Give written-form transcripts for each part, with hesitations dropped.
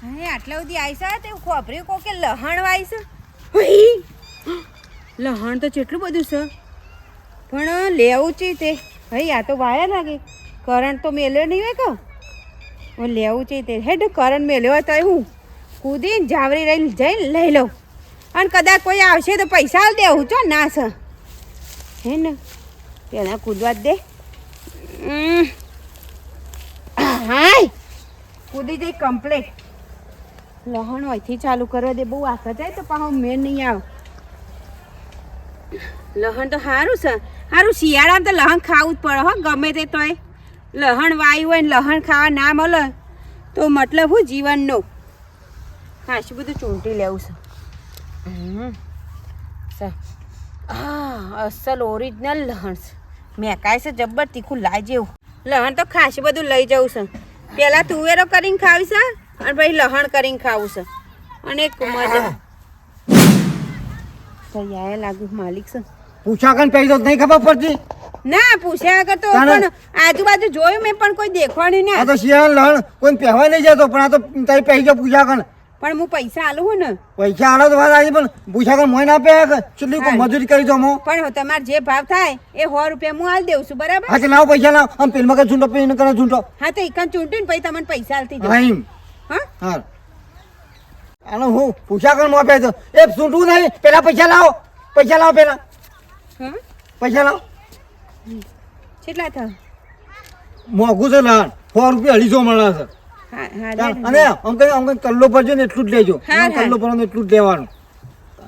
હા આટલા સુધી આવી છે તે ખોપરી કો કે લહણ વાય છે લહણ તો કેટલું બધું છે પણ લેવું છે તે ભાઈ આ તો વાયા લાગે કરંટ તો મેલ્યો નહીં હોય કહો લેવું છે તે હેડ કરંટ મેલ્યો હોય તો હું કૂદીને જાવરી રહીને જઈને લઈ લઉં અને કદાચ કોઈ આવશે તો પૈસા આલ દેવું છો ના છે હે ને પહેલાં કૂદવા જ દે હાય કૂદી જઈ કમ્પ્લેટ લહણ હોયથી ચાલુ કરવા દે બહુ આખા જાય તો પાછું મેં નહીં આવ લહણ તો સારું છે સારું શિયાળામાં તો લહણ ખાવું જ પડે હો ગમે તે તોય લહણ વાયુ હોય ને લહણ ખાવા ના મળે તો મતલબ હું જીવનનો ખાસું બધું ચૂંટી લેવું છે અસલ ઓરિજિનલ લહણ છે મેકાય છે જબ્બર તીખું લાય જેવું લહણ તો ખાસું બધું લઈ જવું છે પહેલાં તુવેરો કરીને ખાવી છે અને પછી લહણ કરીને ખાવું છે અને એક મજા તૈયાર લાગ્યું માલિક છે પૂછા કન પૈસો નહીં ખબર પડતી ના પૂછ્યા વગર તો પણ આજુબાજુ જોયું મેં પણ કોઈ દેખવાનું ના આ તો શિયાળ લહણ કોઈ પહેવા નહીં જતો પણ આ તો તારી પૈસા પૂછા કન પણ હું પૈસા આલું હું ને પૈસા આલો તો વાત આવી પણ પૂછા કન મોય ના પે કેટલી કોઈ મજૂરી કરી દો મો પણ તમારે જે ભાવ થાય એ 100 રૂપિયા હું આલ દેઉં છું બરાબર હા કે લાવ પૈસા લાવ આમ પેલમાં કે ઝૂંટો પેન કરે ઝૂંટો હા તો એકન ચૂંટીને પછી તમને પૈસા આલતી હા જાઉં એમ હા હા આનો હું પૂછા કન મોપે તો એ ઝૂંટું નહીં પેલા પૈસા લાવો પેલા હા પૈસા લાવો કેટલા થાય મોંઘું છે લહણ 100 રૂપિયા 250 મળે છે હા હા અને અમ કલ્લો ભરજો ને એટલું જ લેજો હા, કલ્લો ભરવાનું એટલું જ લેવાનું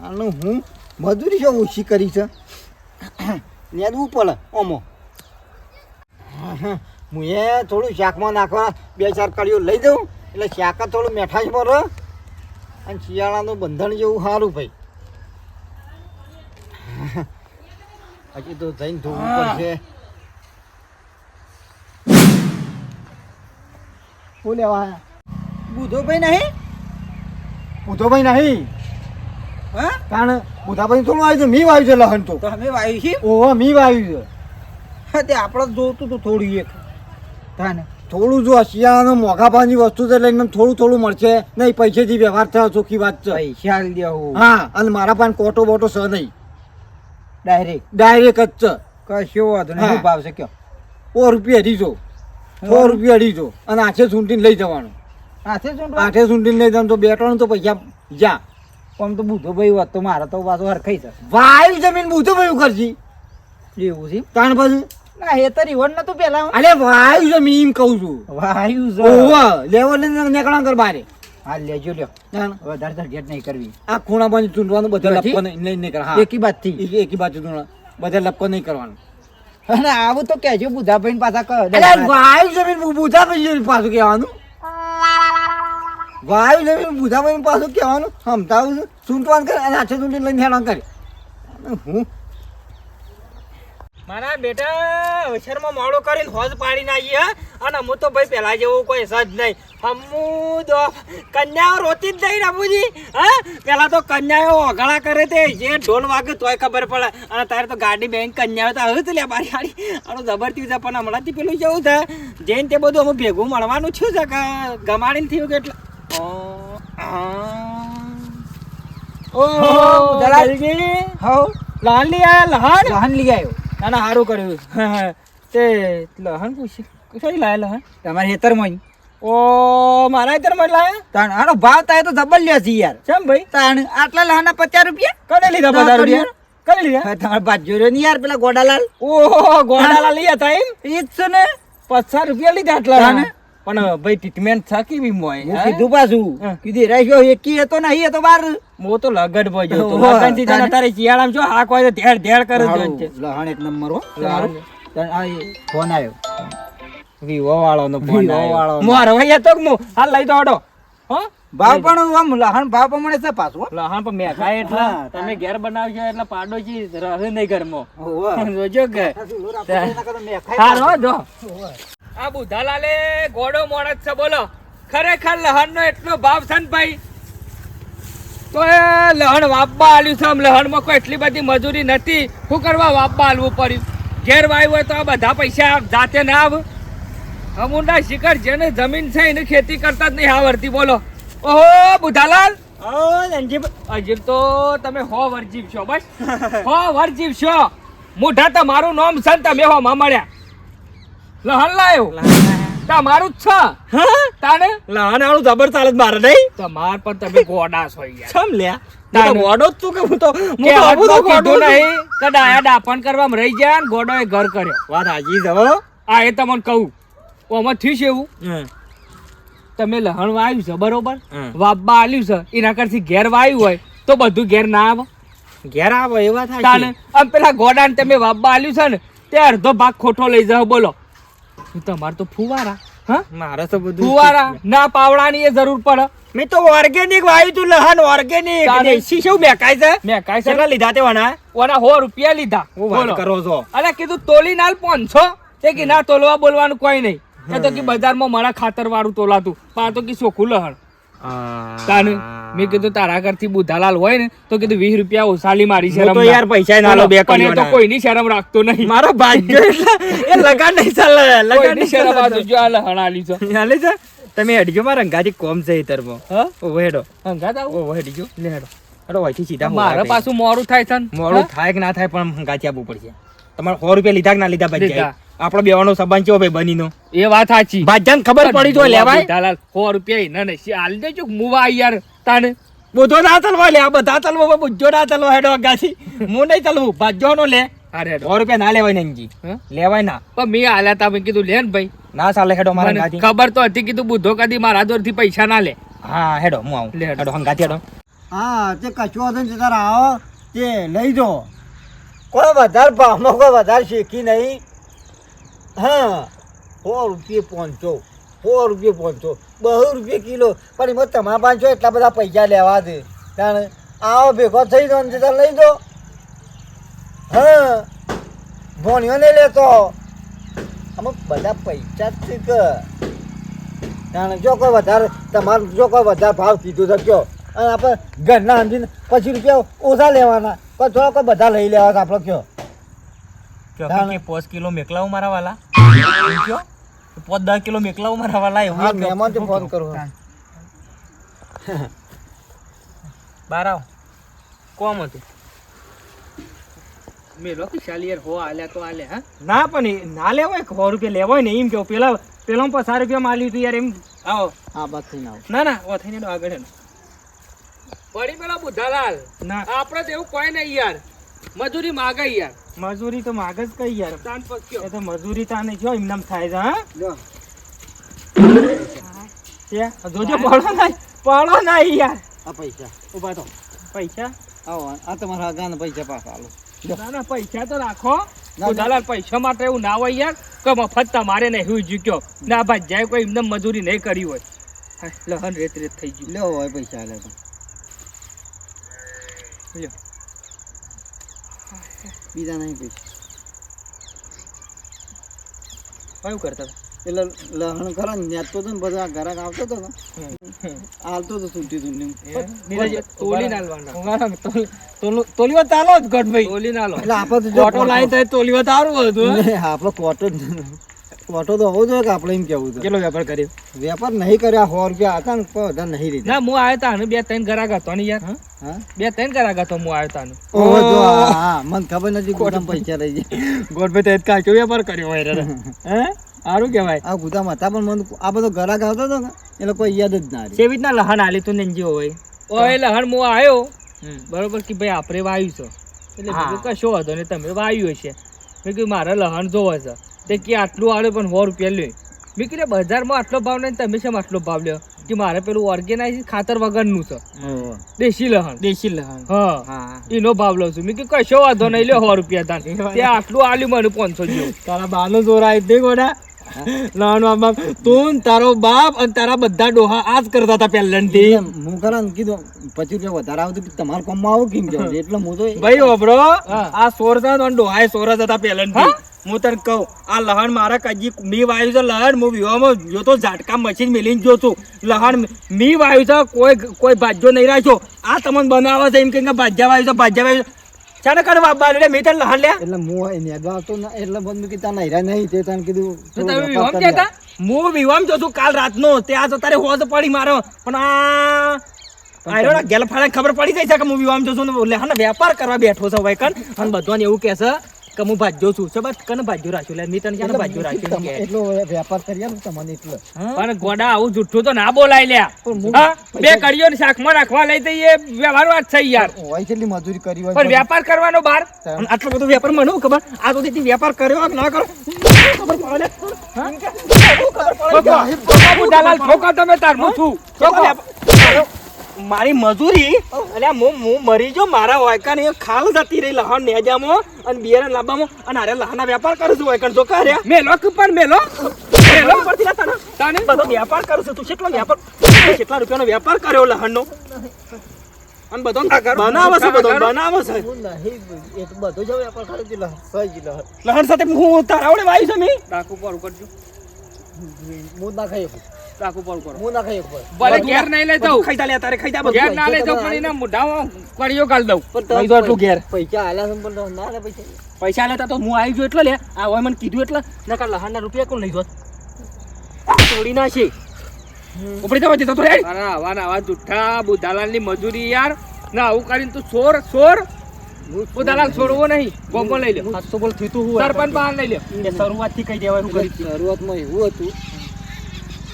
આનું હું મજૂરી છે ઓછી કરી છે નેદવું પડે ઓમો હું એ થોડું શાકમાં નાખવા 2-4 કળીઓ લઈ દઉં એટલે શાક થોડું મેઠાશ મળે અને શિયાળાનું બંધણ જેવું સારું ભાઈ હજી તો જઈને ધોવું પડશે શું લેવા બુધોભાઈ નહીં બુધોભાઈ નહીં હા કારણ બુધાભાઈ થોડું આવ્યું છે મી વાવ્યું છે લહણ તો તો અમે વાયુ છે ઓહો મી વાવ્યું છે હા તે આપણે જોતું તો થોડી એક તાને થોડું જો શિયાળાનો મોંઘા ભાવની વસ્તુ છે લઈને થોડું મળશે નહીં પૈસેથી વ્યવહાર થયો ચોખ્ખી વાત છે પૈસા દેવું હા અને મારા પાસે કોટો બોટો છે નહીં ડાયરેક્ટ ડાયરેક્ટ જ છે કશો વાંધો નહીં હા. શું ભાવ છે કયો 100 રૂપિયા અઢીસો 100 રૂપિયા અઢીસો અને આઠે સૂંટીને લઈ જવાનું હાથે શું આઠે સૂંટીને લઈ જવાનું તો બેટવાનું તો પૈસા જા આમ તો બુધોભાઈ હોત તો મારે તો પાછો હરખાઈ છે વાયુ જમીન બુધોભાઈ કરજી એવું છે તાણ પછી ના એ તો રીવણ નતું પેલા અરે વાયુ જમીન એમ કહું છું વાયુ છે ઓહો લેવલ નીકળવા કર બારે હા લેજો લ્યો તાણ વધારે ઝંઝટ નહીં કરવી આ ખૂણા બાજુ ચૂંટવાનું બધા નથી? લપકો નહીં કર હા એકી બાજથી એકી બાજુ ચૂંટવા બધા લપકો નહીં કરવાનું અને આવું તો કહેજો બુધાભાઈ પાછા કહો અરે વાયુ જમીન બુધા ભાઈ પાછું કહેવાનું વાયુ જમીન બુધા ભાઈ પાછું કહેવાનું સમજાવું છું ચૂંટવાનું કરે અને આછે ચૂંટી લઈને હેરાન કરે હું મારા બેટા અવસરમાં મોડો કરીને હોજ પાડીને આવીએ અને હું તો ભાઈ પેલા જેવું કોઈ સજ નહીં હમું તો કન્યાઓ રોતી જ નહીં રમુજી હા પેલા તો કન્યાઓ ઓઘાડા કરે તે જે ઢોલ વાગે તોય ખબર પડે અને તારે તો ગાડી બેન કન્યાઓ તો હવે તો લે બારી ગાડી આનું જબરથી છે પણ હમણાંથી પેલું જેવું છે જઈને તે બધું અમે ભેગું મળવાનું છું છે કે ગમાડીને થયું કે એટલે હો લહણ લઈ આવ્યા લહણ લહન લઈ આવ્યો ના ના સારું કર્યું તે લહણ પૂછી કઈ લાયા લહણ તમારે હેતરમાં ઓ મારા ઇધર માં લાયા તાણ આનો ભાવ થાય તો જબર લ્યો છે યાર કેમ ભાઈ તાણ આટલા લહાના 50 રૂપિયા કને લીધા બધા રૂપિયા કને લીધા હા, તમારે બાજુ રહ્યો ને યાર પેલા ગોડાલાલ ઓહો ગોડાલા લઈ હતા એમ ઈ જ છે ને 50 રૂપિયા લીધા આટલા તાને? પણ ભાઈ ટ્રીટમેન્ટ છે કેવી મોય હું કીધું પાછું હા. કીધું રાખ્યો એકી હતો નહીં હતો બાર મો તો લગડ ભઈ ગયો તો ઓહો, લગન થી તાને? તારે શિયાળામાં જો હાક હોય તો ધેડ ધેડ કરે જ છે લહણ એક નંબર હો લહણ. તાણ આ ફોન આવ્યો વિવો વાળો નો ફોન વિવો વાળાનો. મોર વૈયા તો મો હાલ લઈ દો હડો હો ભાવ પણ આમ લહણ ભાવ પ્રમાણે છે પાછું હો. લહણ પણ મેકાય એટલે હા, તમે ઘેર બનાવજો એટલે પાડો જી રહે નહીં ઘરમાં ઓહો. જોજો કે હારો જો આ બુધાલાલે ગોડો મોણસ છે બોલો ખરેખર લહણ નો એટલો ભાવ છે ને ભાઈ તો એ લહણ વાપવા આલ્યું છે આમ લહણ માં કોઈ એટલી બધી મજૂરી નથી શું કરવા વાપવા આલવું પડ્યું ઘેર વાવ્યું હોય તો આ બધા પૈસા જાતે ના આવ અમુના શિખર જેને જમીન છે એને ખેતી કરતા જ નહીં આવડતી બોલો ઓહો બુધાલાલ ઓ ધનજીભાઈ હજી તો તમે હો વર જીવશો બસ હો વર જીવશો મોઢા તમારું નામ છે ને તમે હો માં મળ્યા લહણ લાયો તમારું જ છે હા તાને લહણ આળું જબર ચાલે મારે નહીં તમાર પણ તમે ગોડા છો યાર છમ લ્યા તાને. હું તો ગોડો જ છું કે હું તો કે આબુ તો કીધું ગોડો નહીં નહીં કે ડાયા ડાપણ કરવામાં રહી ગયા ને ગોડોએ ઘર કર્યો વાત હાજી જવો આ એ તમને કહું ઓમાં થયું છે એવું તમે લહણ વાયું છે બરોબર હમ. વાપબા આલ્યું છે એના કરતી ઘેર વાયું હોય તો બધું ઘેર ના આવે ઘેર આવો એ વાત તાને હાચી. આમ પેલા ગોડાને તમે વાપબા આલ્યું છે ને તે અડધો ભાગ ખોટો લઈ જાઓ બોલો તમારે તો ફુવારા હા મારે તો બધું ફુવારા ના પાવડાની એ જરૂર પડે મેં તો ઓર્ગેનિક વાયું તું લહન ઓર્ગેનિક તારે. દેશી શું મેકાય છે મેં કાંઈ કેટલા લીધા તે વાના ઓના 100 રૂપિયા લીધા હું વાત બોલો. કરો છો અરે કીધું તોલી નાલ 500 તે કે ના તોલવા બોલવાનું કોઈ નહીં એ તો કે બજારમાં મારા ખાતર વાળું તોલાતું પણ આ તો કે ચોખ્ખું લહણ તાને મેં કીધું તારા ઘરથી બુધાલાલ હોય ને તો કીધું 20 રૂપિયા ઓછાલી મારી હું તો શરમ યાર પૈસા ના લો બે પણ એ તો કર્યો કોઈની શરમ રાખતો નહીં મારો ભાગ્ય એટલે એ લગાડ નહીં ચાલે લગાડ કોઈની નહીં શરમ ચાલે આ જો આ લહણ આલી છે હાલે છે તમે હેડજો મારા અંગાથી કોમ છે ઈતરમાં હા ઓ હેડો હંગાત આવું ઓ હેડજો લે હેડો હેડો અહીંથી સીધા મારે પાછું મોડું થાય છે ને. મોડું હા? થાય કે ના થાય પણ અંગાથી આપવું પડશે તમારે 100 રૂપિયા લીધા કે ના લીધા ભાઈ લીધા. આપણો બેવાનો સંબંધ ચેવો ભાઈ બનીનો એ વાત સાચી ભાજન ખબર પડી તો લેવાય બુધાલાલ 100 રૂપિયા એને નહીં હાલ દેજો મુવા યાર તાને બધો ના ચાલવા લે આ બધા ચાલવા બુજો ના ચાલવા હેડો અંગાથી હું નહીં ચાલવું ભાજ્યોનો લે અરે હેડો 100 રૂપિયા ના લેવાય નંજી હા? લેવાય ના પણ મેં હાલ્યા તા મેં કીધું લે ને ભાઈ ના ચાલે હેડો મારા મને અંગાથી ખબર તો હતી કીધું બુધો કદી મારા જોરથી પૈસા ના લે હા હેડો હું આવું લે હેડો. હેડો અંગાથી હેડો હા તે કશું વાંધો નહીં તારા આવો તે લઈ જો કોઈ વધારે ભાવમાં કોઈ વધારે શેકી નહીં હા 100 રૂપિયા 500 100 રૂપિયા 500 200 રૂપિયા કિલો પણ એમાં તમારા 500 એટલા બધા પૈસા લેવા દે તાણે આવો ભેગો થઈ દો ને તાર લઈ દો હા ભોણિયો નહીં લેતો આમાં બધા પૈસા જ છે કે તાણે જો કોઈ વધારે તમારે જો કોઈ વધારે ભાવ કીધું તો કયો અને આપણે ઘરના સમજીને 25 રૂપિયા ઓછા લેવાના કોઈ થોડા કોઈ બધા લઈ લેવા આપણે કયો કે 5 કિલો મેકલાવું મારા વાલા 5-10 કિલો મેકલાવું મારા વાલા એવું હા એક મહેમાન તો ફોન કરો બાર આવ કોમ હતું મેલો કે શાલિયર હો આલ્યા તો આલે હા ના પણ ના લેવાય 100 રૂપિયા લેવાય ને એમ કેવું પેલા 50 રૂપિયા માલ્યું તું યાર એમ આવો હા બસ થઈને આવો ના ના ઓ થઈને આગળ હેડો. પડી પેલા બુધાલાલ ના આપણે તો એવું કોઈ નહીં યાર મજૂરી માગે યાર મજૂરી તો માગ જ કઈ યાર તાન પક્યો એ તો મજૂરી તાને જો એમનામ થાય છે હા લ્યો. ત્યાં જોજો પડો ના યાર આ પૈસા ઉભા તો પૈસા આવો આ તમારા આગળના પૈસા પાછા આલો ના ના પૈસા તો રાખો ના. બુધાલાલ પૈસા માટે એવું ના હોય યાર કે મફત તમારે નહીં હું જીક્યો ના ભાઈ જાય કોઈ એમને મજૂરી નહીં કરી હોય હા, લહન રેત રેત થઈ ગયું લ્યો હોય પૈસા આલે તો લ્યો. બીજા નહીં પૈસા કયું કરતા હતા? એટલે લહણ ખરા ને નેતો તો ને બધા ઘરાક આવતો હતો ને હાલતો તો છૂટી છૂટી તોલી નાલવાના તોલીઓ ચાલો જ ગઢ ભાઈ તોલી નાલો એટલે આપણે તો જો ઓટો લાઈન થાય તોલીઓ તારું હતું ને આપણો કોટો તો હોવો જોઈએ કે આપણે એમ કેવું તો કેટલો વેપાર કર્યો વેપાર નહીં કર્યા 100 રૂપિયા હતા ને પણ વધારે નહીં રીધા ના હું આવ્યો તાને 2-3 ગરાક હતો ને યાર હા 2-3 ગરાક હતો હું આવ્યો તાને ઓહો જો હા મને ખબર નથી ગોદામ પૈસા રહી જાય ગોઠ ભાઈ તો કાચો વેપાર કર્યો હોય રે હે સારું કહેવાય આ ગુદામ હતા પણ મને આ બધો ઘરાક આવતો હતો ને એટલે કોઈ યાદ જ ના રહી સેવી રીતના લહણ આલી તું નેંજી હોય ઓય લહણ હું આવ્યો બરોબર કે ભાઈ આપણે વાયુ છે એટલે હા. બીજું કશો હતો ને તમે વાયુ હશે મેં કીધું મારે લહણ જોવે છે તે કે આટલું આવે પણ 100 રૂપિયા લે મેં કીધું બજારમાં આટલો ભાવ નહીં તમે શેમ આટલો ભાવ લ્યો કે મારે પેલું ઓર્ગેનાઇઝ ખાતર વગરનું છે ઓહો. દેશી લહણ દેશી લહણ હા હા એનો ભાવ લઉં છું મેં કીધું કશો વાંધો નહીં લ્યો 100 રૂપિયા તાન તે આટલું આલ્યું મને 500 જેવું તારા બાનો જોર આવી દે ગોડા લહણ બાપ તું ને તારો બાપ અને તારા બધા ડોહા આ જ કરતા હતા પહેલાંથી એટલે હું ખરા ને કીધું 25 રૂપિયા વધારે આવતું કે તમારે કોમમાં આવું કેમ કેવું એટલે હું તો ભાઈ ઓબરો આ સોર હતા અને ડોહાએ સોર જ હતા પહેલાંથી હું તને કહું આ લહણ મારા કજી મી વાયુ છે લહણ હું વિવામાં જોતો ઝાટકા મશીન મેલીને જો છું લહણ મી વાયુ છે કોઈ ભાજ્યો નહીં રાખ્યો આ તમને બનાવે છે એમ કે ભાજ્યા વાયુ છે ભાજ્યા વાયુ છે ચાને કણ વાપવા લે મેં તને લહણ લે એટલે હું અહીં નેદવા આવતો ના એટલે બંધ મૂકી તાના હીરા નહીં તે તને કીધું તો થોડો તમે વેપાર વિવામ કરી કહેતા હું વિવામ જો છું કાલ રાતનો ત્યાં તો તારે હોજ પડી મારો પણ આ આયરો ગેલ ફાળે ખબર પડી જાય છે કે હું વિવામ જો છું ને લે હા વેપાર કરવા બેઠો છું ભાઈ કન અને બધાને એવું કહે છે કે હું ભાજ્યો છું છે બસ કને ભાજ્યો રાખ્યો લે મેં તને ક્યાં ભાજ્યો રાખ્યો કે એટલો વેપાર કરી આલું તમને એટલે પણ ગોડા આવું જુઠ્ઠું તો ના બોલાય લ્યા હા બે કડીઓ ને શાકમાં રાખવા લઈ તો એ વ્યવહાર વાત છે યાર હોય કેટલી મજૂરી કરી હોય પણ વેપાર કરવાનો બાર અને આટલો બધો વેપાર મને શું ખબર આ તો તે વેપાર કર્યો કે ના કરો ખબર પડે દલાલ ઠોકા તમે તાર હું છું ઠોકો. મારી મજૂરી અલ્યા હું મરી જો મારા વાયકા ને ખાલ જતી રહી લહણ નેજામાં અને બિયર લાંબામાં અને અરે લહણના વેપાર કરું છું વાયકણ જો કરે મેલો કે પણ મેલો મેલો પડતી ના તને તાને બધો વેપાર કરું છું તું કેટલો વેપાર કેટલા રૂપિયાનો વેપાર કર્યો લહણનો અને બધો બનાવે છે બધો બનાવે છે હું નહીં એ તો બધો જ વેપાર કરી દીધો સહી લો લહણ સાથે હું તારા આવડે વાયું છે મેં ડાકુ પર કરજો હું ના ખાઈ ડાકુ પર કરો હું ના ખાઈ ભલે ઘેર નહીં લઈ જાઉં ખાઈ લે તારે ખાઈ જા ઘેર બધું ના લઈ જાઉં પણ એના મોઢામાં કડીઓ ગાળ દઉં નહીં તો આટલું ઘેર પૈસા આલ્યા છે પણ ના લે પૈસા પૈસા લેતા તો હું આવી ગયો એટલે લે આ હોય મને કીધું એટલે નકર લહાણના રૂપિયા કોણ લઈ જોત તોડી નાખી ઉપડી જવા દેતો તો રેડ અરે આવા જુઠ્ઠા બુધાલાલની મજૂરી યાર ના આવું કરીને તું ચોર બુધાલાલ છોડવો નહીં ગોમો લઈ લે હાથ તો બોલ થીતું હું સરપંચ બહાર લઈ લે એ શરૂઆતથી કહી દેવાય હું કરી શરૂઆતમાં એવું હતું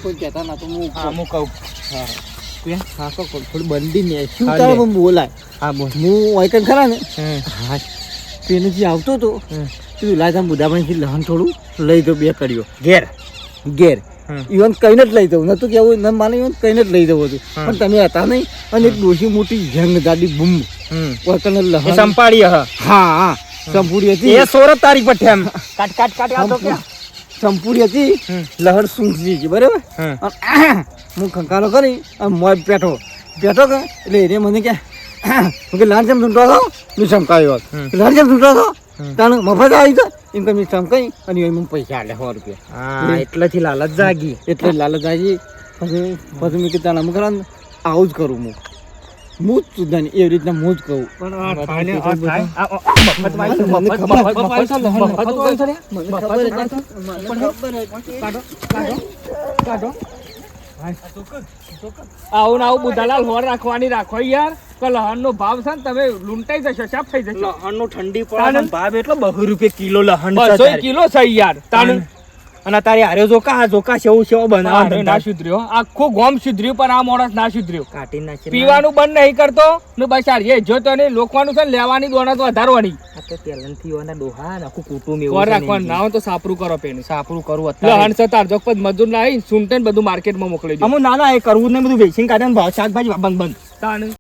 કોઈ કહેતા ના તો હું હા હું કહું હા તો થોડી બંધી ને શું તારે પણ બોલાય હા બોલ હું વાયકન ખરા ને હા તેને જે આવતો હતો તું લાય તમે બુધાભાઈથી લહન થોડું લઈ દો બે કર્યો ઘેર ઘેર ઇવન કઈને જ લઈ જવું નતું કેવું ન માને ઇવન કઈને જ લઈ જવું હતું પણ તમે હતા નહીં અને એક ડોશી મોટી જંગ દાદી બૂમ વાયકન લહન સંપાડી હા હા સંપૂરી હતી એ સોરત તારી પઠે એમ કાટ આ તો ક્યાં સંપૂરી હતી લહર સૂંઘી ગઈ બરાબર અને હું ખંકારો કરી અને મોય બેઠો કે એટલે એને મને કે હું કે લાલ જેમ સૂંટો હતો મેં ચમકાયો લાલ જેમ સૂંટો હતો તાણે મફત આવી તો એમ કે મેં ચમકાઈ અને એ મને પૈસા આલે 100 રૂપિયા હા એટલેથી લાલચ જાગી એટલે લાલચ આવી પછી મેં કીધું અમુક આવું જ કરું હું જ સુધાની એવી રીતના હું જ કહું આવું ને આવું બુધાલાલ હોર રાખો યાર કે લહણનો ભાવ છે ને તમે લૂંટાઈ જશો સાફ થઈ જશો લહણ નો ઠંડી પડે ભાવ એટલો 200 રૂપિયા કિલો લહણ 200 કિલો છે યાર તાણ અને તારે આર્યો જોકા સેવ બનાવવા ના સુધર્યો આખું ગોમ સુધર્યું પણ આ માણસ ના સુધર્યો કાઢી નાખી પીવાનું બંધ નહીં કરતો ને બસ યાર એ જો તો નહીં લોકવાનું છે ને લેવાની દોણા તો વધારવાની આ તો તેલનથી ઓના ડોહા ને આખું કુટુંબ એવું કોર છે રાખવાનું ના હોય તો સાપરું કરો પેનું સાપરું કરવું અત્યારે લહણ છે તાર જોક પછી મજૂર ના આવી સૂંટે ને બધું માર્કેટમાં મોકલી દો અમુ ના એ કરવું જ નહીં બધું વેચીને કાઢે ને ભાવ શાકભાજી બંધ તાણ